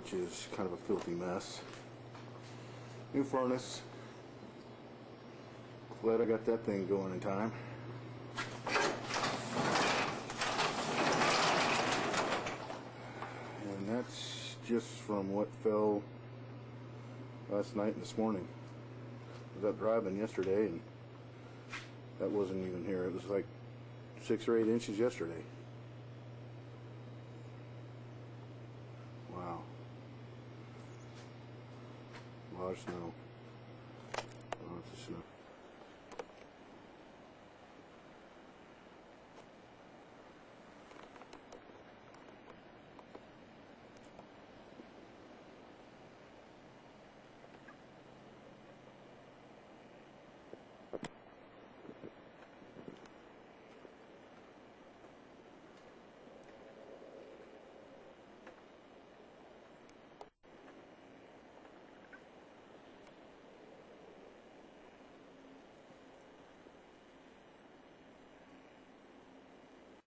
which is kind of a filthy mess. New furnace. Glad I got that thing going in time. And that's just from what fell last night and this morning. I was out driving yesterday and that wasn't even here. It was like 6 or 8 inches yesterday. Wow. A lot of snow.